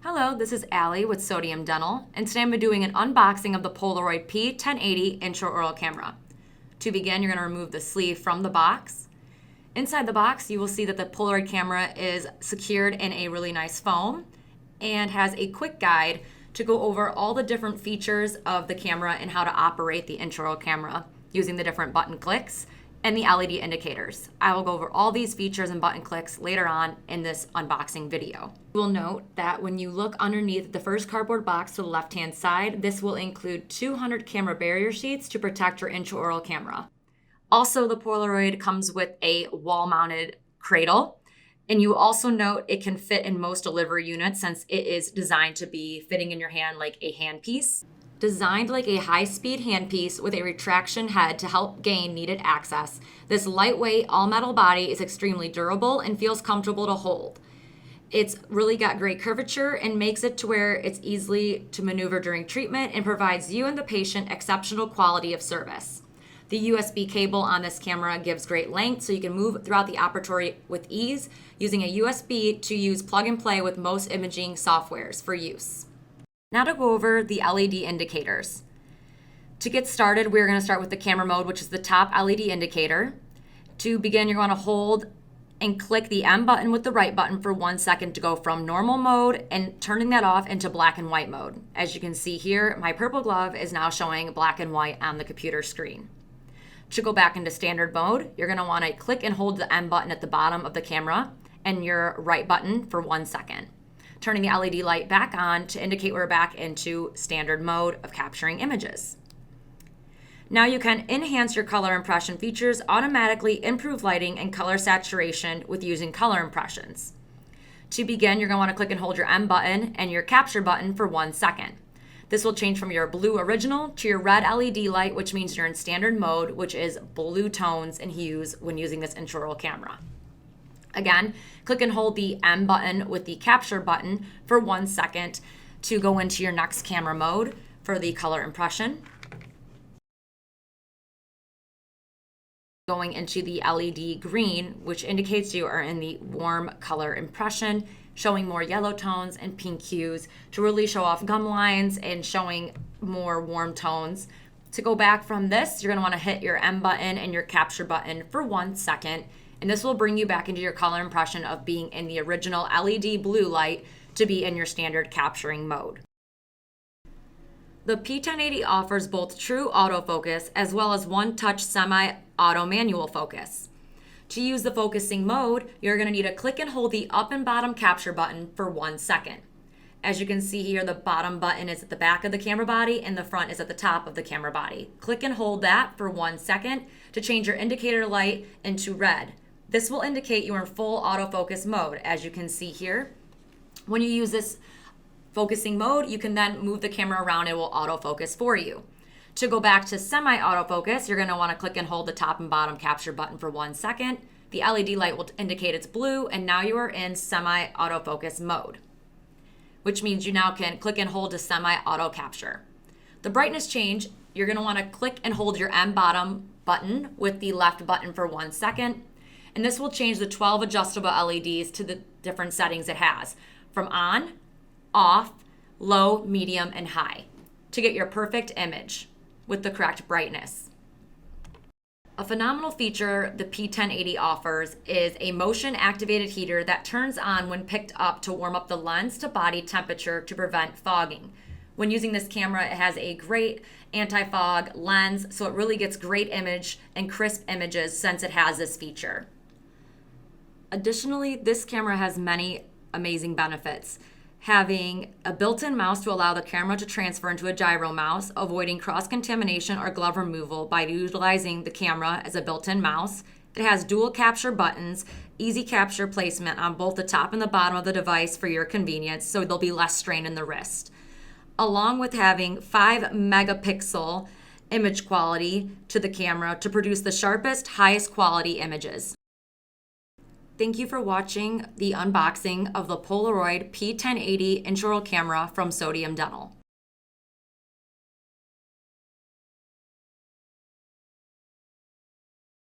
Hello, this is Allie with Sodium Dental, and today I'm doing an unboxing of the Polaroid P1080 Intraoral camera. To begin, you're going to remove the sleeve from the box. Inside the box, you will see that the Polaroid camera is secured in a really nice foam and has a quick guide to go over all the different features of the camera and how to operate the intraoral camera using the different button clicks and the LED indicators. I will go over all these features and button clicks later on in this unboxing video. You will note that when you look underneath the first cardboard box to the left-hand side, this will include 200 camera barrier sheets to protect your intraoral camera. Also, the Polaroid comes with a wall-mounted cradle, and you also note it can fit in most delivery units since it is designed to be fitting in your hand like a handpiece. Designed like a high-speed handpiece with a retraction head to help gain needed access, this lightweight all-metal body is extremely durable and feels comfortable to hold. It's really got great curvature and makes it to where it's easily to maneuver during treatment and provides you and the patient exceptional quality of service. The USB cable on this camera gives great length so you can move throughout the operatory with ease using a USB to use plug and play with most imaging softwares for use. Now to go over the LED indicators. To get started, we're going to start with the camera mode, which is the top LED indicator. To begin, you're going to hold and click the M button with the right button for 1 second to go from normal mode and turning that off into black and white mode. As you can see here, my purple glove is now showing black and white on the computer screen. To go back into standard mode, you're going to want to click and hold the M button at the bottom of the camera and your right button for 1 second. Turning the LED light back on to indicate we're back into standard mode of capturing images. Now you can enhance your color impression features, automatically improve lighting and color saturation with using color impressions. To begin, you're going to want to click and hold your M button and your capture button for 1 second. This will change from your blue original to your red LED light, which means you're in standard mode, which is blue tones and hues when using this intraoral camera. Again, click and hold the M button with the capture button for 1 second to go into your next camera mode for the color impression. Going into the LED green, which indicates you are in the warm color impression, showing more yellow tones and pink hues to really show off gum lines and showing more warm tones. To go back from this, you're going to want to hit your M button and your capture button for 1 second. And this will bring you back into your color impression of being in the original LED blue light to be in your standard capturing mode. The P1080 offers both true autofocus as well as one-touch semi-auto manual focus. To use the focusing mode, you're going to need to click and hold the up and bottom capture button for 1 second. As you can see here, the bottom button is at the back of the camera body and the front is at the top of the camera body. Click and hold that for 1 second to change your indicator light into red. This will indicate you're in full autofocus mode, as you can see here. When you use this focusing mode, you can then move the camera around, it will autofocus for you. To go back to semi-autofocus, you're going to want to click and hold the top and bottom capture button for 1 second. The LED light will indicate it's blue, and now you are in semi-autofocus mode, which means you now can click and hold to semi-auto capture. The brightness change, you're going to want to click and hold your M bottom button with the left button for 1 second. And this will change the 12 adjustable LEDs to the different settings it has, from on, off, low, medium, and high, to get your perfect image with the correct brightness. A phenomenal feature the P1080 offers is a motion-activated heater that turns on when picked up to warm up the lens to body temperature to prevent fogging. When using this camera, it has a great anti-fog lens, so it really gets great image and crisp images since it has this feature. Additionally, this camera has many amazing benefits. Having a built-in mouse to allow the camera to transfer into a gyro mouse, avoiding cross-contamination or glove removal by utilizing the camera as a built-in mouse. It has dual capture buttons, easy capture placement on both the top and the bottom of the device for your convenience, so there'll be less strain in the wrist. Along with having 5 megapixel image quality to the camera to produce the sharpest, highest quality images. Thank you for watching the unboxing of the Polaroid P1080 intraoral camera from Sodium Dental.